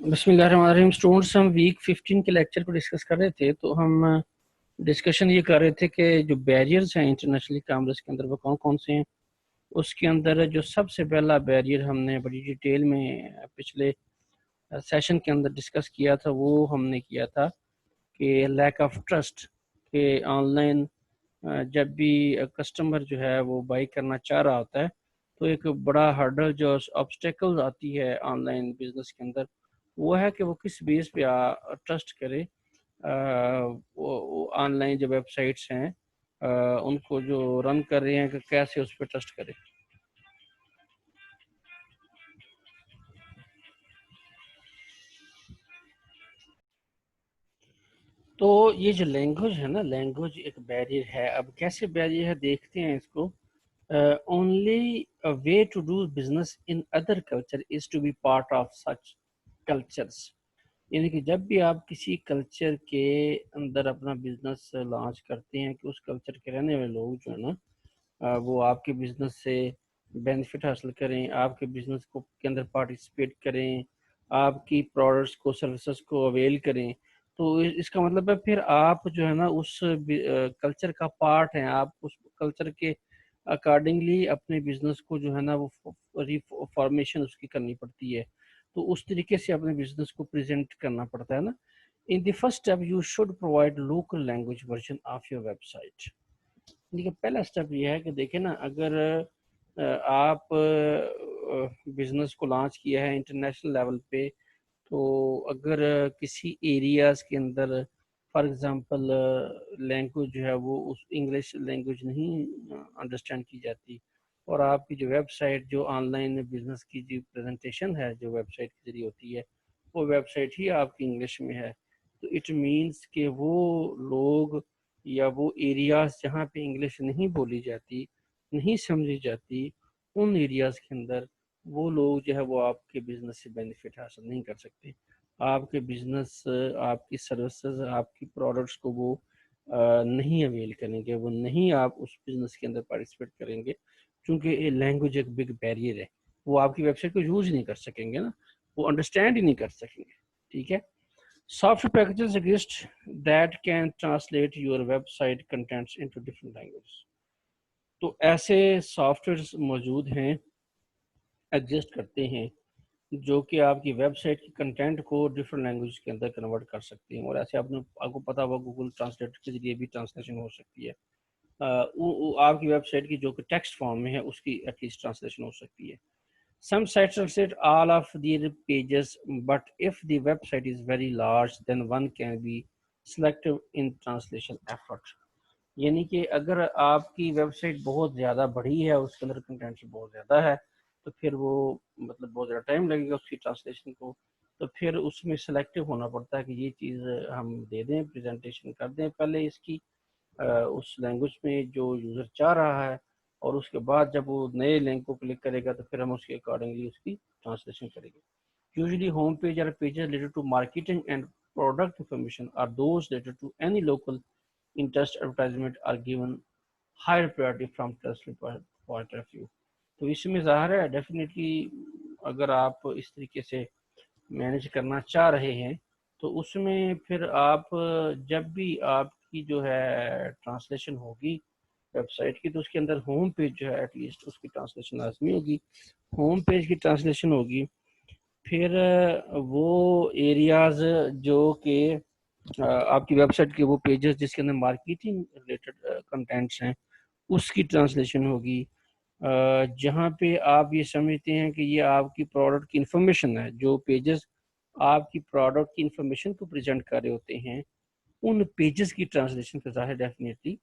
بسم اللہ الرحمن الرحیم اسٹوڈنٹس، ہم ویک 15 کے لیکچر کو ڈسکس کر رہے تھے. تو ہم ڈسکشن یہ کر رہے تھے کہ جو بیریئرز ہیں انٹرنیشنل کامرس کے اندر وہ کون کون سے ہیں. اس کے اندر جو سب سے پہلا بیریئر ہم نے بڑی ڈیٹیل میں پچھلے سیشن کے اندر ڈسکس کیا تھا، وہ ہم نے کیا تھا کہ لیک آف ٹرسٹ. کہ آن لائن جب بھی کسٹمر جو ہے وہ بائی کرنا چاہ رہا ہوتا ہے تو ایک بڑا ہرڈل جو آبسٹیکل آتی ہے آن لائن بزنس کے اندر، وہ ہے کہ وہ کس بیس پہ ٹرسٹ کرے. آن لائن جو ویب سائٹس ہیں ان کو جو رن کر رہے ہیں کہ کیسے اس پہ ٹرسٹ کرے. تو یہ جو لینگویج ہے نا، لینگویج ایک بیریئر ہے. اب کیسے بیریئر ہے دیکھتے ہیں اس کو. Only way to do business in other culture is to be part of such cultures. یعنی کہ جب بھی آپ کسی کلچر کے اندر اپنا بزنس لانچ کرتے ہیں کہ اس کلچر کے رہنے والے لوگ جو ہے نا وہ آپ کے بزنس سے بینیفٹ حاصل کریں، آپ کے بزنس کو کے اندر پارٹیسپیٹ کریں، آپ کی پروڈکٹس کو سروسز کو اویل کریں، تو اس کا مطلب ہے پھر آپ جو ہے نا اس کلچر کا پارٹ ہیں. آپ اس کلچر کے اکارڈنگلی اپنے بزنس کو جو ہے نا وہ ریفارمیشن اس کی کرنی پڑتی ہے. تو اس طریقے سے اپنے بزنس کو پریزنٹ کرنا پڑتا ہے نا. In the first step you should provide local language version of your website. دیکھیے پہلا اسٹیپ یہ ہے کہ دیکھیں نا، اگر آپ بزنس کو لانچ کیا ہے انٹرنیشنل لیول پہ، تو اگر کسی ایریاز کے اندر فار ایگزامپل لینگویج جو ہے وہ اس انگلش لینگویج نہیں انڈرسٹینڈ کی جاتی، اور آپ کی جو ویب سائٹ جو آن لائن بزنس کی جو پریزنٹیشن ہے جو ویب سائٹ کے ذریعے ہوتی ہے وہ ویب سائٹ ہی آپ کی انگلش میں ہے، تو اٹ مینس کہ وہ لوگ یا وہ ایریاز جہاں پہ انگلش نہیں بولی جاتی، نہیں سمجھی جاتی، ان ایریاز کے اندر وہ لوگ جو ہے وہ آپ کے بزنس سے بینیفٹ حاصل نہیں کر سکتے. آپ کے بزنس، آپ کی سروسز، آپ کی پروڈکٹس کو وہ نہیں اویل کریں گے، وہ نہیں آپ اس بزنس کے اندر پارٹیسپیٹ کریں گے، کیونکہ یہ لینگویج ایک بگ بیریئر ہے. وہ آپ کی ویب سائٹ کو یوز ہی نہیں کر سکیں گے نا، وہ انڈرسٹینڈ ہی نہیں کر سکیں گے. ٹھیک ہے. Software packages exist that can translate your website contents into different languages. تو ایسے سافٹ ویئرس موجود ہیں، ایگزسٹ کرتے ہیں، جو کہ آپ کی ویب سائٹ کی کنٹینٹ کو ڈفرنٹ لینگویج کے اندر کنورٹ کر سکتے ہیں. اور ایسے آپ کو پتا ہوا گوگل ٹرانسلیٹر کے ذریعے بھی ٹرانسلیشن ہو سکتی ہے. آپ کی ویب سائٹ کی جو کہ ٹیکسٹ فارم میں ہے اس کی ایٹ لیسٹ ٹرانسلیشن ہو سکتی ہے. Some sites translate all of their pages, but if the website is very large, then one can be selective in translation effort. یعنی کہ اگر آپ کی ویب سائٹ بہت زیادہ بڑی ہے، اس کے اندر کنٹینٹ بہت زیادہ ہے، تو پھر وہ مطلب بہت زیادہ ٹائم لگے گا اس کی ٹرانسلیشن کو. تو پھر اس میں سلیکٹیو ہونا پڑتا ہے کہ یہ چیز ہم دے دیں، پریزنٹیشن کر دیں پہلے اس کی اس لینگویج میں جو یوزر چاہ رہا ہے، اور اس کے بعد جب وہ نئے لنک کو کلک کرے گا تو پھر ہم اس کے اکارڈنگلی اس کی ٹرانسلیشن کریں گے. یوزلی ہوم پیج اور pages related to marketing and product information اور those related to any local interest advertisement are given higher priority from trust point of view. تو اس میں ظاہر ہے ڈیفینیٹلی اگر آپ اس طریقے سے مینیج کرنا چاہ رہے ہیں تو اس میں پھر آپ جب بھی آپ کی جو ہے ٹرانسلیشن ہوگی ویب سائٹ کی، تو اس کے اندر ہوم پیج جو ہے ایٹ لیسٹ اس کی ٹرانسلیشن لازمی ہوگی. ہوم پیج کی ٹرانسلیشن ہوگی. پھر وہ ایریاز جو کہ آپ کی ویب سائٹ کے وہ پیجز جس کے اندر مارکیٹنگ ریلیٹڈ کنٹینٹس ہیں اس کی ٹرانسلیشن ہوگی. جہاں پہ آپ یہ سمجھتے ہیں کہ یہ آپ کی پروڈکٹ کی انفارمیشن ہے، جو پیجز آپ کی پروڈکٹ کی انفارمیشن کو پریزنٹ کر رہے ہوتے ہیں، ان پیجز کی ٹرانسلیشن کا ظاہر ڈیفینیٹلی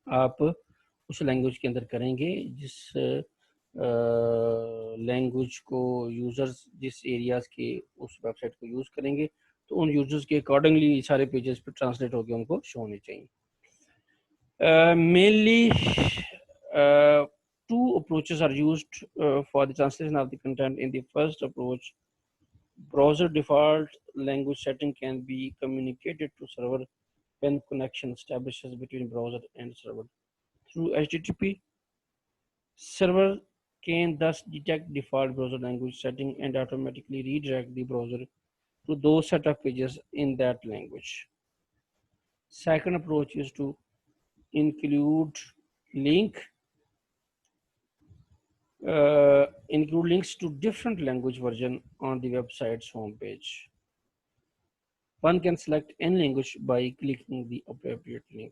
آپ اس لینگویج کے اندر کریں گے جس لینگویج کو یوزرز جس ایریاز کے اس ویب سائٹ کو یوز کریں گے تو ان یوزرز کے اکارڈنگلی سارے پیجز پہ ٹرانسلیٹ ہو کے ان کو شو ہونے چاہیے. Mainly two approaches are used for the translation of the content. In the first approach, browser default language setting can be communicated to server when connection establishes between browser and server through HTTP. Server can thus detect default browser language setting and automatically redirect the browser to those set of pages in that language. Second approach is to include link include links to different language version on the website's homepage. One can select any language by clicking the appropriate link.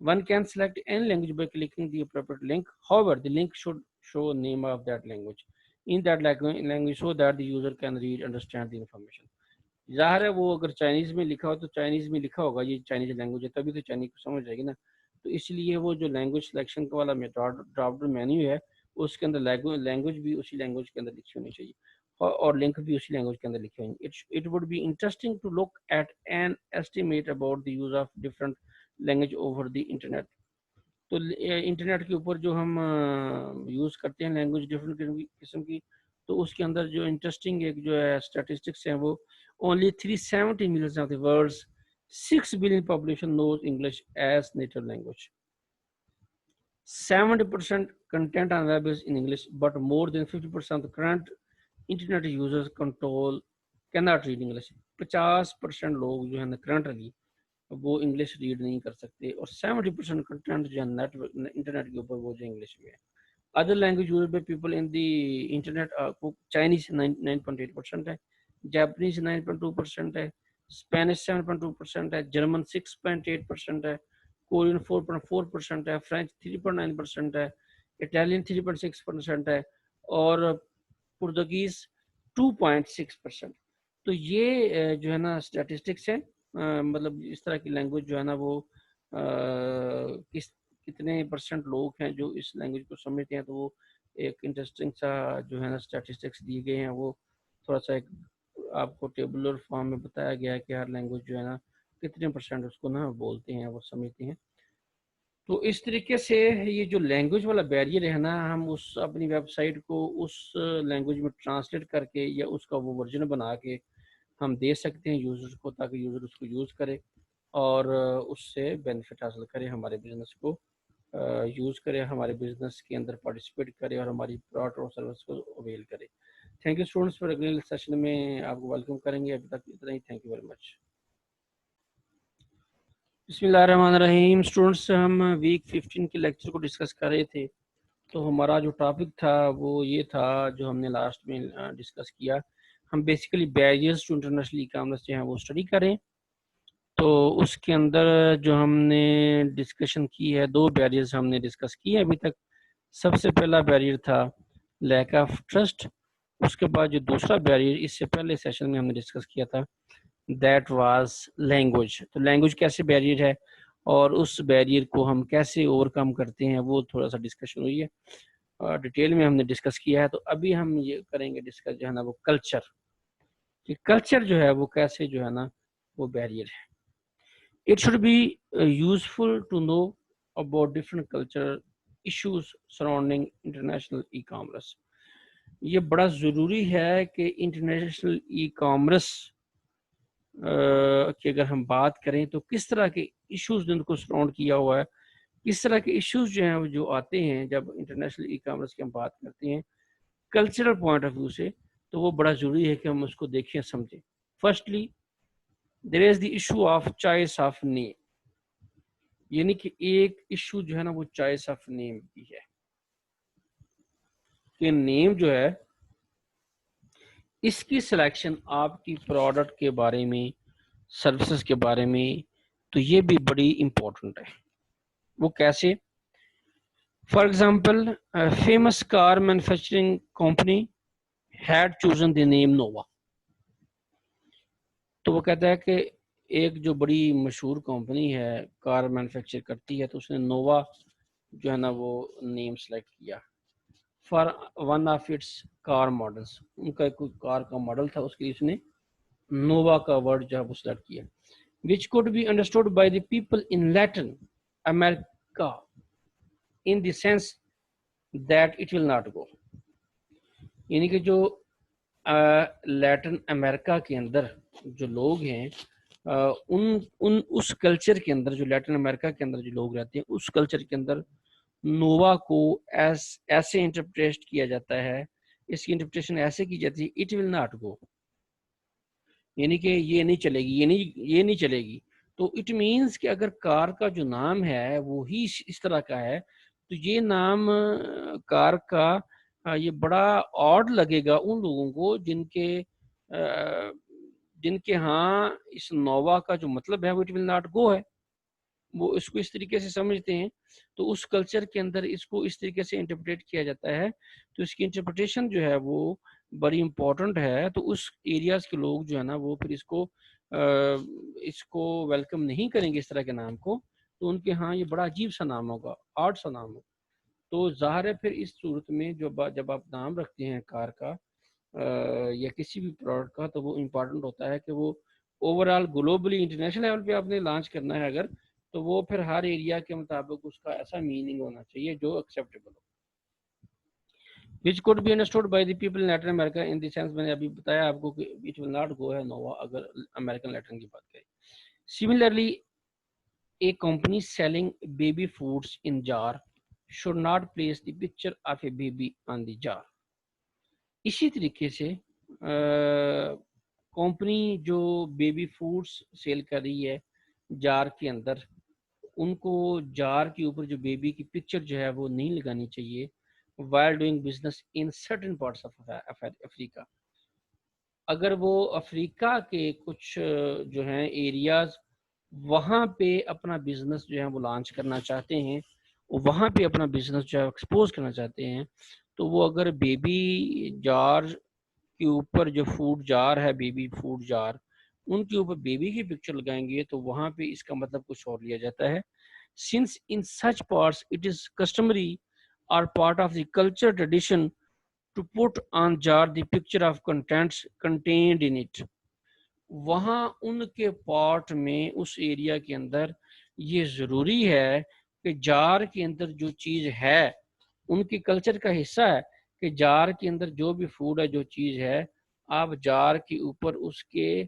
One can select any language by clicking the appropriate link. However, the link should show name of that language in that language so that the user can read, understand the information. ظاہر ہے وہ اگر Chinese میں لکھا ہو تو Chinese میں لکھا ہوگا یہ چائنیز لینگویج ہے، تبھی تو چائنیز کو سمجھ جائے گی نا. تو اس لیے وہ جو لینگویج سلیکشن والا ڈراپ ڈاؤن مینیو ہے اس کے اندر لینگویج بھی اسی لینگویج کے اندر لکھی ہونی چاہیے اور لنک بھی اسی لینگویج کے اندر لکھے ہوں گے. It would be interesting to look at an estimate about the use of different language over the internet. تو انٹرنیٹ کے اوپر جو ہم یوز کرتے ہیں لینگویج ڈفرنٹ قسم کی، تو اس کے اندر جو انٹرسٹنگ ایک جو ہے اسٹیٹسٹکس ہیں وہ only 370 million of the world's 6 billion population knows English as native language. 70% content on web is in English, but more than 50% of the current internet users cannot read English. 50% لوگ جو ہے نا currently وہ English red نہیں کر سکتے، اور 70% content جو ہے نیٹ انٹرنیٹ کے اوپر وہ جو انگلش میں ہے. Other language use by people in the internet Chinese 9.8% ہے، جاپنیز 9.2% ہے، اسپینش 7.2% ہے، جرمن 6.8% ہے، کورین 4.4% ہے، فرینچ 3.9% ہے، اٹالین 3.6% ہے، اور پرتگیز 2.6%. تو یہ جو ہے نا اسٹیٹسٹکس ہے، مطلب اس طرح کی لینگویج جو ہے نا وہ کتنے پرسنٹ لوگ ہیں جو اس لینگویج کو سمجھتے ہیں. تو وہ ایک انٹرسٹنگ سا جو ہے نا اسٹیٹسٹکس دیے گئے ہیں، وہ تھوڑا سا ایک آپ کو ٹیبولر فارم میں بتایا گیا ہے کہ ہر لینگویج جو ہے نا کتنے پرسنٹ اس کو نا بولتے ہیں وہ سمجھتے ہیں. تو اس طریقے سے یہ جو لینگویج والا بیریئر ہے نا، ہم اس اپنی ویب سائٹ کو اس لینگویج میں ٹرانسلیٹ کر کے یا اس کا وہ ورژن بنا کے ہم دے سکتے ہیں یوزر کو، تاکہ یوزر اس کو یوز کرے اور اس سے بینیفٹ حاصل کرے، ہمارے بزنس کو یوز کرے، ہمارے بزنس کے اندر پارٹیسپیٹ کرے اور ہماری پروڈکٹ اور سروس کو اویل کرے. Thank you students. پر اگلے سیشن میں آپ کو ویلکم کریں گے. ابھی تک اتنا ہی. Thank you very much. بسم اللہ الرحمن الرحیم. اسٹوڈنٹس ہم ویک 15 کے لیکچر کو ڈسکس کر رہے تھے. تو ہمارا جو ٹاپک تھا وہ یہ تھا جو ہم نے لاسٹ میں ڈسکس کیا. ہم basically barriers to international e commerce جو ہیں وہ اسٹڈی کریں. تو اس کے اندر جو ہم نے ڈسکشن کی ہے، 2 بیریئرز ہم نے ڈسکس کیے ابھی تک. سب سے پہلا بیریئر تھا لیک آف ٹرسٹ. اس کے بعد جو دوسرا بیریئر اس سے پہلے سیشن میں ہم نے ڈسکس کیا تھا دیٹ واز لینگویج. تو لینگویج کیسے بیریئر ہے اور اس بیریئر کو ہم کیسے اوور کم کرتے ہیں وہ تھوڑا سا ڈسکشن ہوئی ہے، ڈیٹیل میں ہم نے ڈسکس کیا ہے. تو ابھی ہم یہ کریں گے ڈسکس جو ہے نا وہ کلچر، کہ کلچر جو ہے وہ کیسے جو ہے نا وہ بیریئر ہے. It should be useful to know about different cultural issues surrounding international e-commerce. یہ بڑا ضروری ہے کہ انٹرنیشنل ای کامرس کی اگر ہم بات کریں تو کس طرح کے ایشوز جن کو سراؤنڈ کیا ہوا ہے، کس طرح کے ایشوز جو ہیں جو آتے ہیں جب انٹرنیشنل ای کامرس کی ہم بات کرتے ہیں کلچرل پوائنٹ آف ویو سے. تو وہ بڑا ضروری ہے کہ ہم اس کو دیکھیں سمجھیں. Firstly there is the issue of choice of name. یعنی کہ ایک ایشو جو ہے نا وہ چوائس آف نیم کی ہے کہ نیم جو ہے اس کی سلیکشن آپ کی پروڈکٹ کے بارے میں، سروسز کے بارے میں، تو یہ بھی بڑی امپورٹنٹ ہے. وہ کیسے؟ For example famous car manufacturing company had chosen the name Nova. تو وہ کہتا ہے کہ ایک جو بڑی مشہور کمپنی ہے کار مینوفیکچر کرتی ہے، تو اس نے نووا جو ہے نا وہ نیم سلیکٹ کیا for one of its car models. ان کا کوئی کار کا ماڈل تھا، اس کے لیے اس نے نووا کا ورڈ جو ہے وہ سلیکٹ کیا. which could be understood by the people in Latin America in the sense that it will not go. یعنی کہ جو لیٹن امریکہ کے اندر جو لوگ ہیں ان اس کلچر کے اندر، جو لیٹن امریکہ کے اندر جو لوگ رہتے ہیں اس کلچر کے اندر نووا کو ایسے انٹرپریٹ کیا جاتا ہے، اس کی انٹرپریٹیشن ایسے کی جاتی ہے اٹ ول ناٹ گو، یعنی کہ یہ نہیں چلے گی، یہ نہیں چلے گی. تو اٹ مینس کہ اگر کار کا جو نام ہے وہی اس طرح کا ہے تو یہ نام کار کا یہ بڑا آڈ لگے گا ان لوگوں کو جن کے ہاں اس نووا کا جو مطلب ہے وہ اٹ ول ناٹ گو ہے، وہ اس کو اس طریقے سے سمجھتے ہیں. تو اس کلچر کے اندر اس کو اس طریقے سے انٹرپریٹ کیا جاتا ہے. تو اس کی انٹرپریٹیشن جو ہے وہ بڑی امپورٹنٹ ہے تو اس ایریاز کے لوگ جو ہے نا وہ پھر اس کو ویلکم نہیں کریں گے اس طرح کے نام کو، تو ان کے ہاں یہ بڑا عجیب سا نام ہوگا، آرٹ سا نام ہوگا. تو ظاہر ہے پھر اس صورت میں جب آپ نام رکھتے ہیں کار کا یا کسی بھی پروڈکٹ کا، تو وہ امپورٹنٹ ہوتا ہے کہ وہ over all globally international level پہ آپ نے لانچ کرنا ہے اگر، تو وہ پھر ہر ایریا کے مطابق اس کا ایسا میننگ ہونا چاہیے جو acceptable who. which could be understood by the people in Latin America in the sense میں نے ابھی بتایا آپ کو کہ it will not go ہے نووا اگر امریکن لیٹرن کی بات کریں. Similarly, a company selling baby foods in jar should not place the picture of a baby on the jar. اسی طریقے سے کمپنی جو بیبی فوڈس سیل کر رہی ہے جار کے اندر، ان کو جار کے اوپر جو بیبی کی پکچر جو ہے وہ نہیں لگانی چاہیے while doing business in certain parts of افریقہ. اگر وہ افریقہ کے کچھ جو ہیں ایریاز وہاں پہ اپنا بزنس جو ہے وہ لانچ کرنا چاہتے ہیں، وہاں پہ اپنا بزنس جو ہے ایکسپوز کرنا چاہتے ہیں، تو وہ اگر بیبی جار کے اوپر جو فوڈ جار ہے، بیبی فوڈ جار، ان کے اوپر بیبی کی پکچر لگائیں گے تو وہاں پہ اس کا مطلب کچھ اور لیا جاتا ہے. Since in such parts it is customary or part of the culture tradition to put on jar the picture of contents contained in it. وہاں ان کے پارٹ میں اس ایریا کے اندر یہ ضروری ہے کہ جار کے اندر جو چیز ہے ان کی کلچر کا حصہ ہے کہ جار کے اندر جو بھی فوڈ ہے، جو چیز ہے، آپ جار کے اوپر اس کے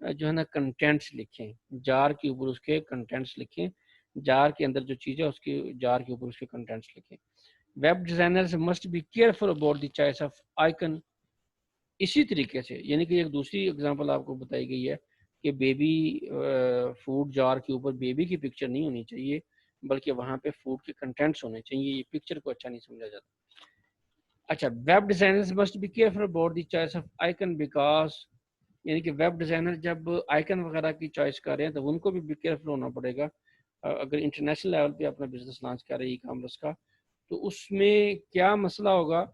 جو ہے نا کنٹینٹس لکھیں، جار کے اوپر اس کے کنٹینٹس لکھیں، جار کے اندر جو چیز ہے اس کے جار کے اوپر اس کے کنٹینٹس لکھیں. Web designers must be careful about the choice of icon. اسی طریقے سے یعنی کہ ایک دوسری اگزامپل آپ کو بتائی گئی ہے کہ بیبی فوڈ جار کے اوپر بیبی کی پکچر نہیں ہونی چاہیے بلکہ وہاں پہ فوڈ کے کنٹینٹس ہونے چاہیے. یہ پکچر کو اچھا نہیں سمجھا جاتا. اچھا، web designers must be careful about the choice of icon because, یعنی کہ ویب ڈیزائنر جب آئیکن وغیرہ کی چوائس کر رہے ہیں تو ان کو بھی کیئرفل ہونا پڑے گا. اگر انٹرنیشنل لیول پہ اپنا بزنس لانچ کر رہے ہیں ای کامرس کا، تو اس میں کیا مسئلہ ہوگا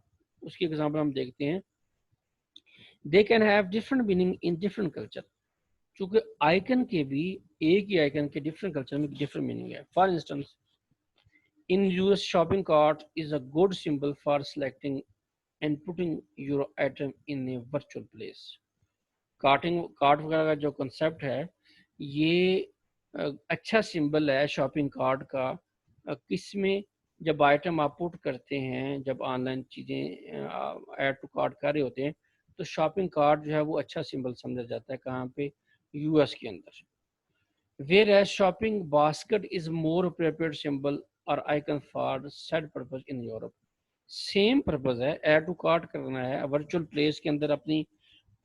اس کی ایگزامپل ہم دیکھتے ہیں. They can have different meaning in different culture. چونکہ آئیکن کے بھی ایک ہی آئیکن کے ڈفرنٹ کلچر میں ڈفرنٹ میننگ ہے. For instance in US shopping cart is a good symbol for selecting and putting your item in a virtual place. Cart وغیرہ کا جو کنسیپٹ ہے یہ اچھا سمبل ہے شاپنگ کارٹ کا. کس میں؟ جب آئٹم آپ پٹ کرتے ہیں، جب آن لائن چیزیں ایڈ ٹو کارٹ کر رہے ہوتے ہیں تو شاپنگ کارٹ جو ہے وہ اچھا سمبل سمجھا جاتا ہے. کہاں پہ؟ یو ایس کے اندر. Whereas shopping basket is more appropriate symbol or icon for said purpose in Europe. Same purpose ہے، ایڈ ٹو کارٹ کرنا ہے. ورچوئل پلیس کے اندر اپنی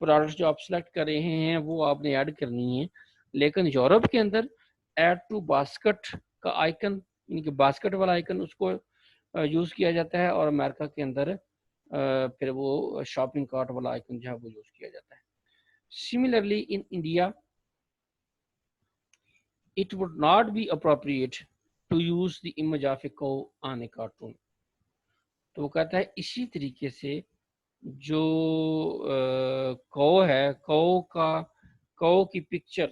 پروڈکٹس جو آپ سلیکٹ کر رہے ہیں وہ آپ نے ایڈ کرنی ہے. لیکن یورپ کے اندر ایڈ ٹو باسکٹ کا آئیکن، یعنی کہ باسکٹ والا آئیکن اس کو یوز کیا جاتا ہے، اور امریکہ کے اندر پھر وہ شاپنگ کارٹ والا آئیکن جو ہے وہ یوز کیا جاتا ہے. Similarly in India it would not be appropriate to use the image of a cow on a cartoon. تو وہ کہتا ہے اسی طریقے سے جو کو ہے، کو کی پکچر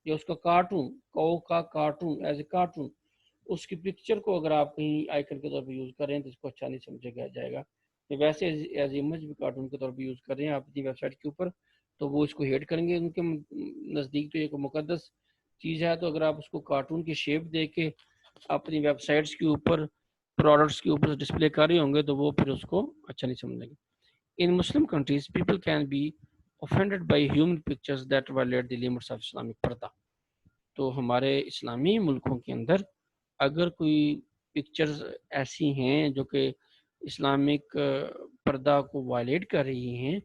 جو اس کا کارٹون، کو کا کارٹون ایز اے کارٹون، اس کی پکچر کو اگر آپ کہیں آئیکن کے طور پہ یوز کر رہے ہیں تو اس کو اچھا نہیں سمجھا جائے گا. ویسے ایز امیج بھی کارٹون کے طور پہ یوز کر رہے ہیں آپ اپنی ویب سائٹ کے اوپر تو وہ اس کو ہیٹ کریں گے. ان کے نزدیک تو ایک مقدس چیز ہے، تو اگر آپ اس کو کارٹون کی شیپ دے کے اپنی ویب سائٹس کے اوپر پروڈکٹس کے اوپر ڈسپلے کر رہے ہوں گے تو وہ پھر اس کو اچھا نہیں سمجھیں گے. In Muslim countries, people can be offended by human pictures that violate the limits of Islamic پردہ. تو ہمارے اسلامی ملکوں کے اندر اگر کوئی پکچرز ایسی ہیں جو کہ اسلامک پردہ کو وائلیٹ کر رہی ہیں،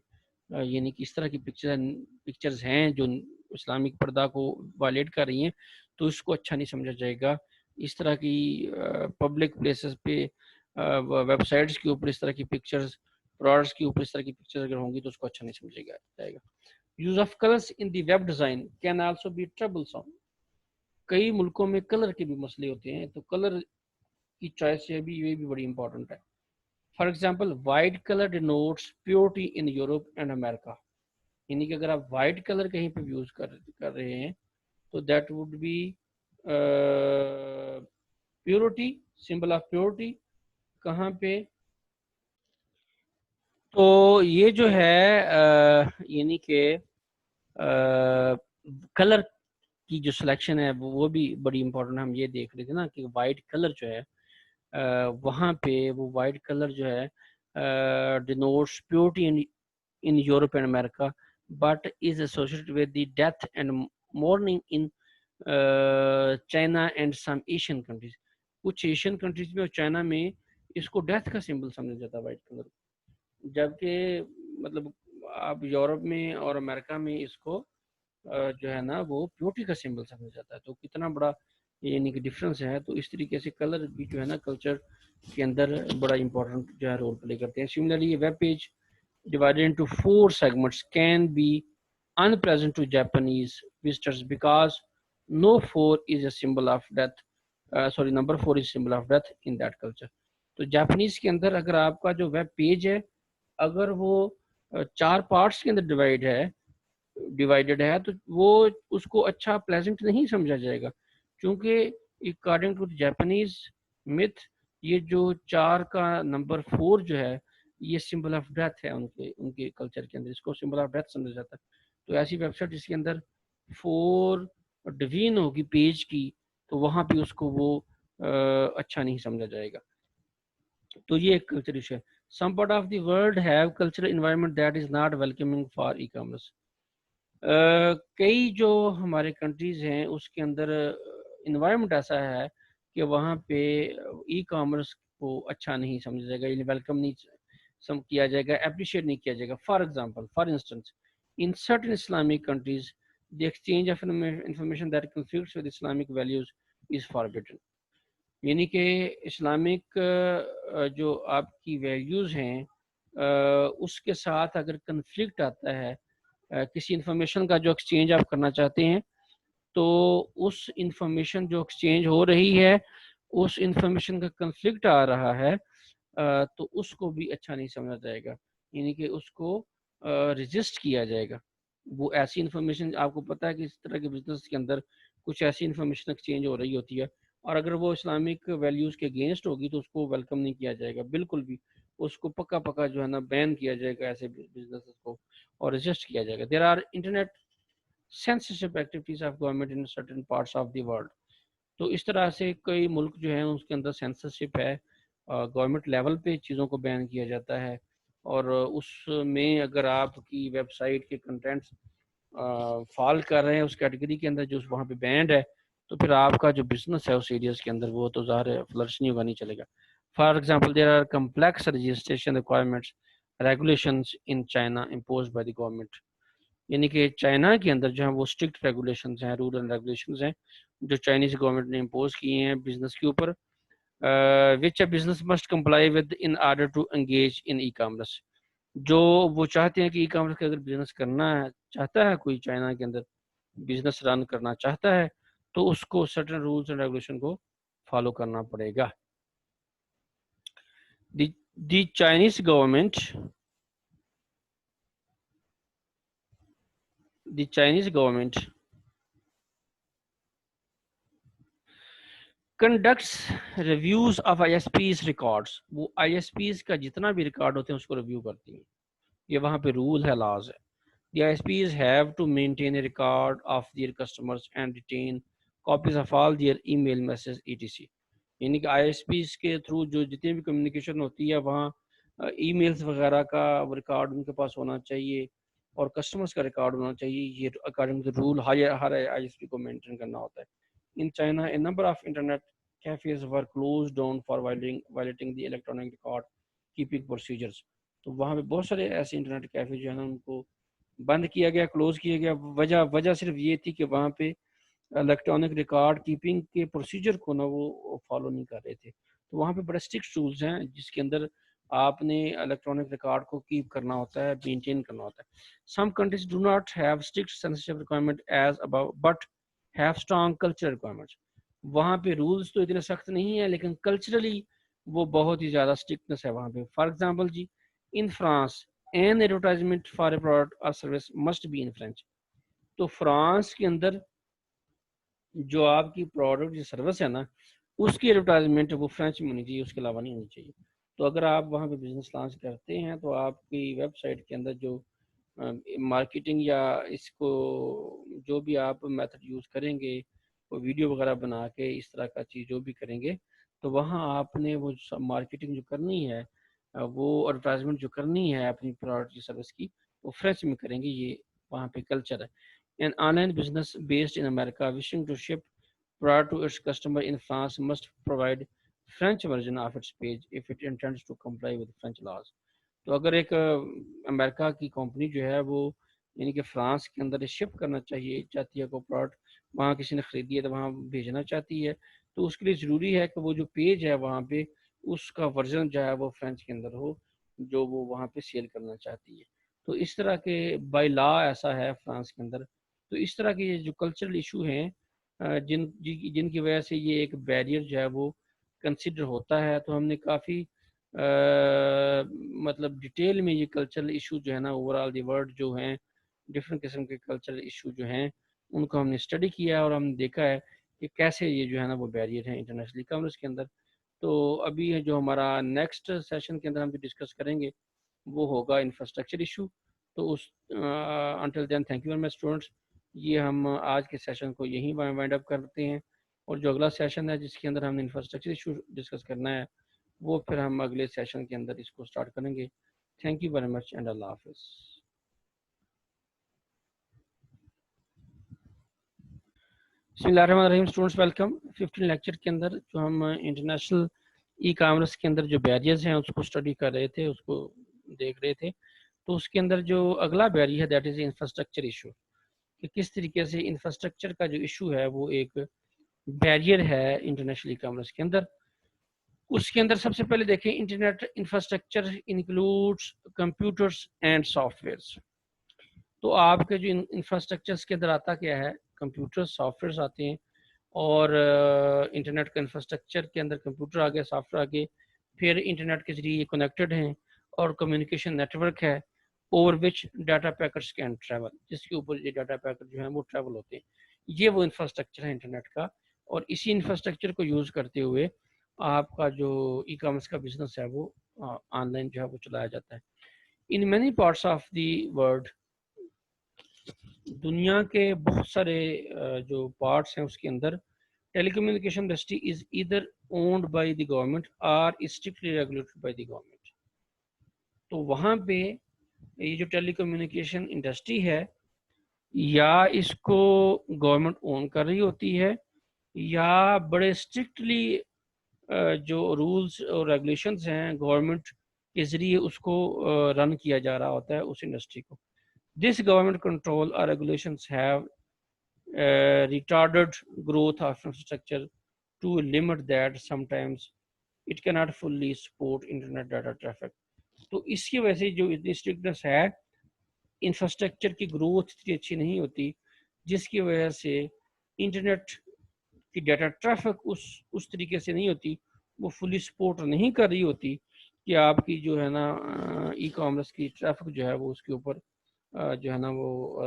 یعنی کہ اس طرح کی پکچرز ہیں جو اسلامک پردہ کو وائلیٹ کر رہی ہیں، تو اس کو اچھا نہیں سمجھا جائے گا. اس طرح کی پبلک پلیسز پہ ویب سائٹس کے اوپر اس طرح کی پکچرز، پروڈکٹس کے اوپر اس طرح کی پکچرز اگر ہوں گی تو اس کو اچھا نہیں سمجھا جائے گا. Use of colours in the web design can also be troublesome. کئی ملکوں میں کلر کے بھی مسئلے ہوتے ہیں، تو کلر کی چوائس یہ بھی بڑی امپورٹنٹ ہے. For example white colour denotes purity in Europe and America. یعنی کہ اگر آپ وائٹ کلر کہیں پہ یوز کر رہے ہیں تو that would be purity, symbol of purity. کہاں پہ؟ تو یہ جو ہے یعنی کہ کلر کی جو سلیکشن ہے وہ بھی بڑی امپورٹنٹ. ہم یہ دیکھ رہے تھے نا کہ وائٹ کلر جو ہے وہاں پہ وہ وائٹ کلر جو ہے denotes purity in Europe and America, but is associated with the death and mourning in China and some Asian countries. کچھ ایشین کنٹریز میں اور چائنا میں اس کو ڈیتھ کا سمبل سمجھا جاتا ہے وائٹ کلر, جبکہ مطلب آپ یورپ میں اور امریکہ میں اس کو جو ہے نا وہ پیورٹی کا سمبل سمجھا جاتا ہے. تو کتنا بڑا یعنی کہ ڈفرینس ہے. تو اس طریقے سے کلر بھی جو ہے نا کلچر کے اندر بڑا امپورٹنٹ جو ہے رول پلے کرتے ہیں. سملرلی یہ web page divided into 4 segments can be unpleasant to Japanese visitors because no 4 is a symbol of death. Number 4 is symbol of death in that culture. تو Japanese کے اندر اگر آپ کا جو ویب پیج ہے اگر وہ 4 پارٹس کے اندر ڈیوائیڈڈ ہے تو وہ اس کو اچھا پلیزنٹ نہیں سمجھا جائے گا, کیونکہ اکارڈنگ ٹو جاپنیز متھ یہ جو 4 کا نمبر 4 جو ہے یہ سمبل آف ڈیتھ ہے ان کے کلچر کے اندر, اس کو سمبل آف ڈیتھ سمجھا جاتا ہے. تو ایسی ویب سائٹ جس کے اندر 4 ڈویژن ہوگی پیج کی تو وہاں پہ اس کو وہ اچھا نہیں سمجھا جائے گا. تو یہ ایک کلچر ایشو ہے. Some part of the world have cultural environment that is not welcoming for e commerce. کئی جو ہمارے کنٹریز ہیں اس کے اندر انوائرمنٹ ایسا ہے کہ وہاں پہ ای کامرس کو اچھا نہیں سمجھا جائے گا, یعنی ویلکم نہیں کیا جائے گا, اپریشیٹ نہیں کیا جائے گا. For instance in certain Islamic countries the exchange of information that conflicts with Islamic values is forbidden. یعنی کہ اسلامک جو آپ کی ویلیوز ہیں اس کے ساتھ اگر کنفلکٹ آتا ہے, کسی انفارمیشن کا جو ایکسچینج آپ کرنا چاہتے ہیں تو اس انفارمیشن جو ایکسچینج ہو رہی ہے اس انفارمیشن کا کنفلکٹ آ رہا ہے تو اس کو بھی اچھا نہیں سمجھا جائے گا, یعنی کہ اس کو رجسٹ کیا جائے گا. وہ ایسی انفارمیشن آپ کو پتہ ہے کہ اس طرح کے بزنس کے اندر کچھ ایسی انفارمیشن ایکسچینج ہو رہی ہوتی ہے اور اگر وہ اسلامک ویلیوز کے اگینسٹ ہوگی تو اس کو ویلکم نہیں کیا جائے گا بالکل بھی, اس کو پکا جو ہے نا بین کیا جائے گا ایسے بزنس کو اور رجسٹ کیا جائے گا. There are internet censorship activities of government in certain parts of the world. تو اس طرح سے کئی ملک جو ہیں اس کے اندر سینسرشپ ہے, گورنمنٹ لیول پہ چیزوں کو بین کیا جاتا ہے اور اس میں اگر آپ کی ویب سائٹ کے کنٹینٹس فال کر رہے ہیں اس کیٹیگری کے اندر جو وہاں پہ بینڈ ہے تو پھر آپ کا جو بزنس ہے اس ایریاز کے اندر وہ تو ظاہر ہے فلرش نہیں ہوگا, نہیں چلے گا. For example there are complex registration requirements regulations in China imposed by the government. یعنی کہ چائنا کے اندر جو ہے وہ اسٹرکٹ ریگولیشنز ہیں, رول اینڈ ریگولیشنز ہیں جو چائنیز گورنمنٹ نے امپوز کیے ہیں بزنس کے اوپر, which a business must comply with in order to engage in e-commerce. جو وہ چاہتے ہیں کہ ای کامرس کا اگر بزنس کرنا ہے چاہتا ہے کوئی چائنا کے اندر بزنس رن کرنا چاہتا ہے تو اس کو سرٹن رولز اینڈ ریگولیشن کو فالو کرنا پڑے گا. The Chinese government conducts reviews of I S P's records. وہ آئی ایس پیز کا جتنا بھی ریکارڈ ہوتے ہیں اس کو ریویو کرتی ہیں, یہ وہاں پہ رول ہے, لاز ہے. The ISPs have to maintain a record of their customers and retain copies of all their email messages etc. یعنی کہ آئی ایس پیز کے تھرو جو جتنی بھی کمیونیکیشن ہوتی ہے وہاں ای میلز وغیرہ کا ریکارڈ ان کے پاس ہونا چاہیے اور کسٹمرز کا ریکارڈ ہونا چاہیے. یہ اکارڈنگ ٹو رول ہر آئی ایس پی کو مینٹین کرنا ہوتا ہے. In China, a number of internet cafes were closed down for violating the electronic record keeping procedures. تو وہاں پہ بہت سارے ایسے انٹرنیٹ کیفے جو ہے نا ان کو بند کیا گیا, کلوز کیا گیا. وجہ صرف یہ تھی کہ وہاں پہ الیکٹرانک ریکارڈ کیپنگ کے پروسیجر کو نا وہ فالو نہیں کر رہے تھے. تو وہاں پہ بڑے اسٹرکٹ رولز ہیں جس کے اندر آپ نے الیکٹرانک ریکارڈ کو کیپ کرنا ہوتا ہے, مینٹین کرنا ہوتا ہے. Some countries do not have strict censorship requirement as above but have strong cultural requirements. وہاں پہ رولز تو اتنے سخت نہیں ہیں لیکن کلچرلی وہ بہت ہی زیادہ اسٹرکٹنس ہے وہاں پہ. فار ایگزامپل جی in France an advertisement for a product or service must be in French. تو فرانس کے اندر جو آپ کی پروڈکٹ یا سروس ہے نا اس کی ایڈورٹائزمنٹ وہ فرینچ میں ہونی چاہیے, اس کے علاوہ نہیں ہونی چاہیے. تو اگر آپ وہاں پہ بزنس لانچ کرتے ہیں تو آپ کی ویب سائٹ کے اندر جو مارکیٹنگ یا اس کو جو بھی آپ میتھڈ یوز کریں گے, وہ ویڈیو وغیرہ بنا کے اس طرح کا چیز جو بھی کریں گے, تو وہاں آپ نے وہ مارکیٹنگ جو کرنی ہے, وہ ایڈورٹائزمنٹ جو کرنی ہے اپنی پروڈکٹ یا سروس کی, وہ فرینچ میں کریں گے. یہ وہاں پہ کلچر ہے. An online business based in America wishing to ship product to its customer in France must provide French version of its page if it intends to comply with French laws. تو اگر ایک امریکہ کی company جو ہے وہ یعنی کہ France کے اندر شپ کرنا چاہتی ہے کوئی پروڈکٹ, وہاں کسی نے خریدی ہے تو وہاں بھیجنا چاہتی ہے, تو اس کے لیے ضروری ہے کہ وہ جو پیج ہے وہاں پہ اس کا ورژن جو ہے وہ فرینچ کے اندر ہو جو وہ وہاں پہ سیل کرنا چاہتی ہے. تو اس طرح کے بائی لا ایسا ہے فرانس کے اندر. تو اس طرح کے جو کلچرل ایشو ہیں جن کی وجہ سے یہ ایک بیریئر جو ہے وہ کنسیڈر ہوتا ہے. تو ہم نے کافی مطلب ڈیٹیل میں یہ کلچرل ایشو جو ہے نا اوور آل دی ورلڈ جو ہیں ڈفرینٹ قسم کے کلچرل ایشو جو ہیں ان کو ہم نے اسٹڈی کیا اور ہم نے دیکھا ہے کہ کیسے یہ جو ہے نا وہ بیریئر ہیں انٹرنیشنل کامرس کے اندر. تو ابھی جو ہمارا نیکسٹ سیشن کے اندر ہم جو ڈسکس کریں گے وہ ہوگا انفراسٹرکچر ایشو. تو اس until then thank you very much students. یہ ہم آج کے سیشن کو یہیں وائنڈ اپ کرتے ہیں, اور جو اگلا سیشن ہے جس کے اندر ہم نے انفراسٹرکچر ایشو ڈسکس کرنا ہے وہ پھر ہم اگلے سیشن کے اندر اس کو سٹارٹ کریں گے. Thank you very much and اللہ حافظ. بسم اللہ الرحمن الرحیم. Students welcome. 15 لیکچر کے اندر جو ہم انٹرنیشنل ای کامرس کے اندر جو بیریئرز ہیں اس کو اسٹڈی کر رہے تھے, اس کو دیکھ رہے تھے. تو اس کے اندر جو اگلا بیریئر ہے دیٹ از انفراسٹرکچر ایشو, کہ کس طریقے سے انفراسٹرکچر کا جو ایشو ہے وہ ایک بیریئر ہے انٹرنیشنل ای کامرس کے اندر. اس کے اندر سب سے پہلے دیکھیں internet infrastructure includes computers and software. تو آپ کے جو انفراسٹرکچرس کے اندر آتا کیا ہے, کمپیوٹر سافٹ ویئرس آتے ہیں, اور انٹرنیٹ کا انفراسٹرکچر کے اندر کمپیوٹر آگے, سافٹ ویئر آگے, پھر انٹرنیٹ کے ذریعے یہ کنیکٹڈ ہیں اور کمیونیکیشن نیٹ ورک ہے over which data packets can travel, جس کے اوپر یہ ڈاٹا پیکٹ جو ہیں وہ ٹریول ہوتے ہیں. یہ وہ انفراسٹرکچر ہے انٹرنیٹ کا, اور اسی انفراسٹرکچر کو یوز کرتے ہوئے آپ کا جو ای کامرس کا بزنس ہے وہ آن لائن جو ہے وہ چلایا جاتا ہے. In many parts of the world, دنیا کے بہت سارے جو پارٹس ہیں اس کے اندر telecommunication industry is either owned by the government اور strictly regulated by the government. تو وہاں پہ یہ جو ٹیلی کمیونیکیشن انڈسٹری ہے یا اس کو گورنمنٹ اون کر رہی ہوتی ہے, یا بڑے اسٹرکٹلی جو رولز اور ریگولیشنز ہیں گورنمنٹ کے ذریعے اس کو رن کیا جا رہا ہوتا ہے اس انڈسٹری کو. This government control or regulations have retarded growth of infrastructure to a limit that sometimes it cannot fully support internet data traffic. تو اس کی وجہ سے جو اتنی اسٹرکٹنس ہے انفراسٹرکچر کی گروتھ اتنی اچھی نہیں ہوتی, جس کی وجہ سے انٹرنیٹ کی ڈیٹا ٹریفک اس طریقے سے نہیں ہوتی, وہ فلی سپورٹ نہیں کر رہی ہوتی کہ آپ کی جو ہے نا ای کامرس کی ٹریفک جو ہے وہ اس کے اوپر جو ہے نا وہ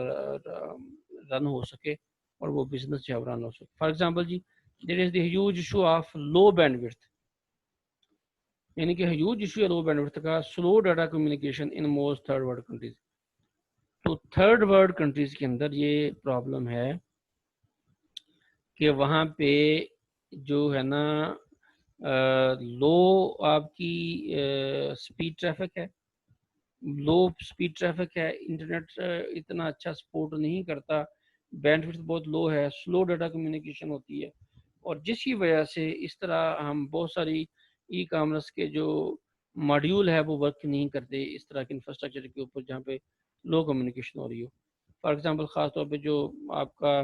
رن ہو سکے اور وہ بزنس جو ہے رن ہو سکے. فار ایگزامپل جی there is the huge issue of low bandwidth, یعنی کہ ہیوج ایشو ہے لو بینڈ وڈتھ کا, slow data communication in most third world countries. تو تھرڈ ورلڈ کنٹریز کے اندر یہ پرابلم ہے کہ وہاں پہ جو ہے نا لو آپ کی سپیڈ ٹریفک ہے, لو سپیڈ ٹریفک ہے, انٹرنیٹ اتنا اچھا سپورٹ نہیں کرتا, بینڈ وڈتھ بہت لو ہے, سلو ڈیٹا کمیونیکیشن ہوتی ہے, اور جس کی وجہ سے اس طرح ہم بہت ساری ای کامرس کے جو ماڈیول ہے وہ ورک نہیں کرتے اس طرح کے انفراسٹرکچر کے اوپر جہاں پہ لو کمیونیکیشن ہو رہی ہو. فار ایگزامپل خاص طور پہ جو آپ کا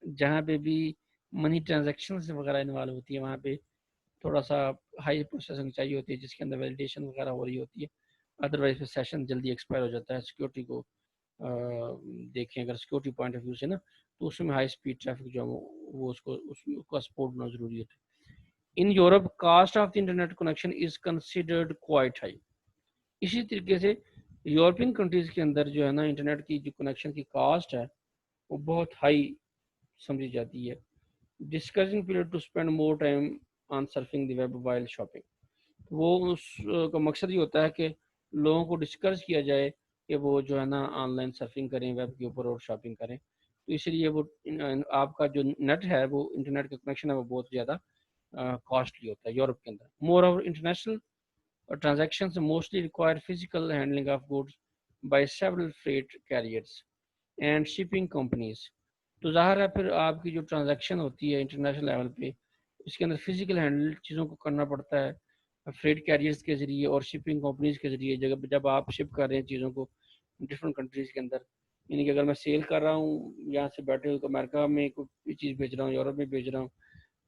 جہاں پہ بھی منی ٹرانزیکشنز وغیرہ انوالو ہوتی ہے وہاں پہ تھوڑا سا ہائی پروسیسنگ چاہیے ہوتی ہے جس کے اندر ویلیڈیشن وغیرہ ہو رہی ہوتی ہے, ادروائز سیشن جلدی ایکسپائر ہو جاتا ہے. سیکورٹی کو دیکھیں اگر سیکورٹی پوائنٹ آف ویو سے نا, تو اس میں ہائی اسپیڈ ٹریفک جو ہے وہ اس کو سپورٹ ہونا ضروری ہوتا ہے. In Europe cost of the internet connection is considered quite high. اسی طریقے سے یورپین کنٹریز کے اندر جو ہے نا انٹرنیٹ کی جو کنیکشن کی کاسٹ ہے وہ بہت ہائی سمجھی جاتی ہے. Discouraging period to spend more time on surfing the web while shopping. وہ اس کا مقصد یہ ہوتا ہے کہ لوگوں کو ڈسکریج کیا جائے کہ وہ جو ہے نا آن لائن سرفنگ کریں ویب کے اوپر اور شاپنگ کریں. تو اس لیے وہ آپ کا جو نیٹ ہے وہ انٹرنیٹ کا کنیکشن ہے وہ بہت زیادہ کاسٹلی ہوتا ہے یورپ کے اندر. Moreover international transactions mostly require physical handling of goods by several freight carriers and shipping companies. تو ظاہر ہے پھر آپ کی جو ٹرانزیکشن ہوتی ہے انٹرنیشنل لیول پہ اس کے اندر فزیکل ہینڈل چیزوں کو کرنا پڑتا ہے فریٹ کیریئرز کے ذریعے اور شپنگ کمپنیز کے ذریعے. جب آپ شپ کر رہے ہیں چیزوں کو ڈفرینٹ کنٹریز کے اندر, یعنی کہ اگر میں سیل کر رہا ہوں یہاں سے بیٹھے ہوئے امریکہ میں کوئی چیز بھیج رہا ہوں, یورپ میں بھیج رہا ہوں,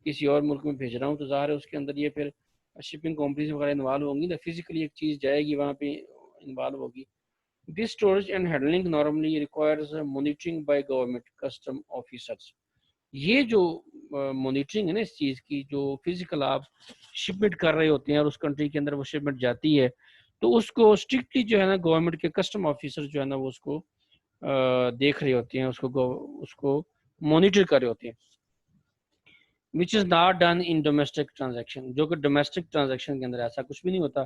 کسی اور ملک میں بھیج رہا ہوں, تو ظاہر ہے اس کے اندر یہ پھر شپنگ کمپنیز وغیرہ انوالو ہوں گی نا, فزیکلی ایک چیز جائے گی وہاں پہ انوالو ہوگی. This storage and handling normally requires monitoring by government custom officers. یہ جو مانیٹرنگ ہے نا اس چیز کی, جو فزیکل آپ شپمنٹ کر رہے ہوتے ہیں اور اس کنٹری کے اندر وہ شپمنٹ جاتی ہے تو اس کو اسٹرکٹلی جو ہے نا گورنمنٹ کے کسٹم آفیسر جو ہے نا وہ اس کو دیکھ رہے ہوتے ہیں, اس کو مانیٹر کر رہے ہوتے ہیں. which is not done in domestic transaction, جو کہ ڈومیسٹک ٹرانزیکشن کے اندر ایسا کچھ بھی نہیں ہوتا,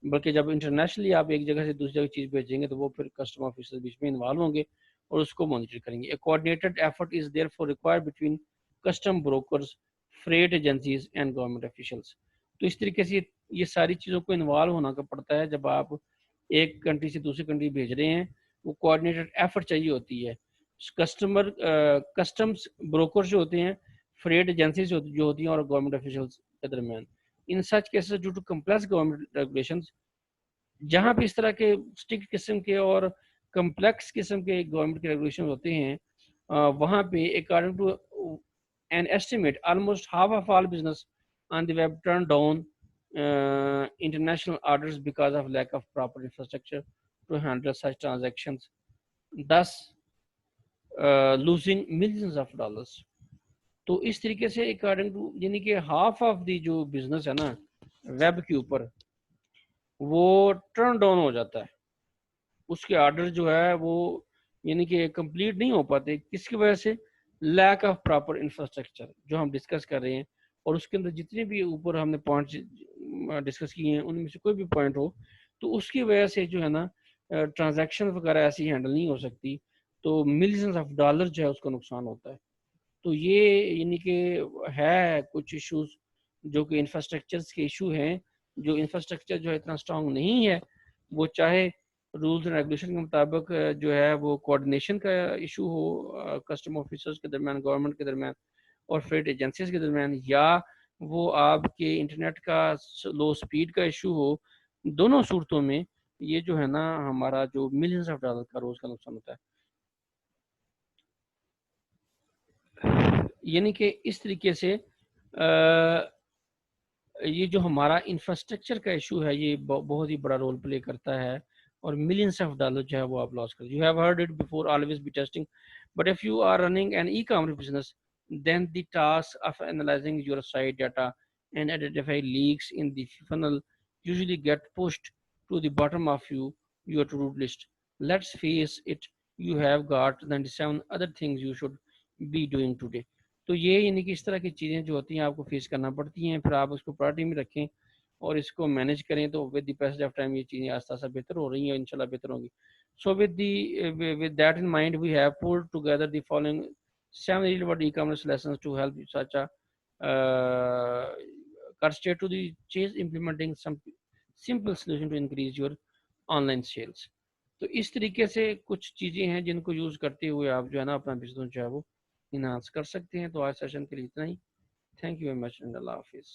بلکہ جب انٹرنیشنلی آپ ایک جگہ سے دوسری جگہ چیز بھیجیں گے تو وہ پھر کسٹم آفیسر بیچ میں انوالو ہوں گے اور اس کو مانیٹر کریں گے. A coordinated effort is therefore required between custom brokers, freight agencies and government officials. تو اس طریقے سے یہ ساری چیزوں کو انوالو ہونا کا پڑتا ہے. جب آپ ایک کنٹری سے دوسری کنٹری بھیج رہے ہیں وہ کوآرڈینیٹڈ ایفرٹ چاہیے ہوتی ہے. کسٹمز بروکر جو ہوتے ہیں, فریٹ ایجنسیز جو ہوتی ہیں اور گورنمنٹ آفیشلز کے درمیان. In such cases due to complex government regulations, جہاں پہ اس طرح کے اسٹرکٹ قسم کے اور کمپلیکس قسم کے گورنمنٹ کے ریگولیشن ہوتے ہیں, وہاں پہ according to an estimate almost half of all business on the web turn down international orders because of lack of proper infrastructure to handle such transactions, thus losing millions of dollars. تو اس طریقے سے according to یعنی کہ half of the جو business ہے نا web کے اوپر وہ ٹرن ڈاؤن ہو جاتا ہے, اس کے آرڈر جو ہے وہ یعنی کہ کمپلیٹ نہیں ہو پاتے. کس کی وجہ سے؟ لیک آف پراپر انفراسٹرکچر جو ہم ڈسکس کر رہے ہیں, اور اس کے اندر جتنے بھی اوپر ہم نے پوائنٹ ڈسکس کیے ہیں ان میں سے کوئی بھی پوائنٹ ہو تو اس کی وجہ سے جو ہے نا ٹرانزیکشن وغیرہ ایسی ہینڈل نہیں ہو سکتی, تو ملینز آف ڈالر جو ہے اس کا نقصان ہوتا ہے. تو یہ یعنی کہ ہے کچھ ایشوز جو کہ انفراسٹرکچرز کے ایشو ہیں. جو انفراسٹرکچر جو ہے اتنا اسٹرانگ نہیں ہے, وہ چاہے رولز اینڈ ریگولیشن کے مطابق جو ہے وہ کوآرڈینیشن کا ایشو ہو کسٹم آفیسرز کے درمیان, گورنمنٹ کے درمیان اور فریٹ ایجنسیز کے درمیان, یا وہ آپ کے انٹرنیٹ کا لو سپیڈ کا ایشو ہو, دونوں صورتوں میں یہ جو ہے نا ہمارا جو ملینز آف ڈالر کا روز کا نقصان ہوتا ہے. یعنی کہ اس طریقے سے یہ جو ہمارا انفراسٹرکچر کا ایشو ہے یہ بہت ہی بڑا رول پلے کرتا ہے, اور ملینس آف ڈالر جو ہے وہ آپ لاس کرتے. You have heard it before, always be testing, but if you are running an e commerce business then the task of analyzing your site data and identify leaks in the funnel usually get pushed to the bottom of your to-do list. Let's face it, you have got 97 other things you should be doing today. تو یہ یعنی کہ اس طرح کی چیزیں جو ہوتی ہیں آپ کو فیس کرنا پڑتی ہیں, پھر آپ اس کو پرائرٹی میں رکھیں اور اس کو مینیج کریں, تو with the passage of time یہ چیزیں آہستہ آہستہ بہتر ہو رہی ہیں اور انشاءاللہ بہتر ہوں گی. سو with that in mind we have pulled together the following 7 real world e-commerce lessons to help such a cut straight to the chase, implementing some simple solution to increase your online sales. تو اس طریقے سے کچھ چیزیں ہیں جن کو use کرتے ہوئے آپ جو ہے نا اپنا بزنس جو ہے وہ انہانس کر سکتے ہیں. تو آج سیشن کے لیے اتنا ہی. Thank you very much and اللہ حافظ.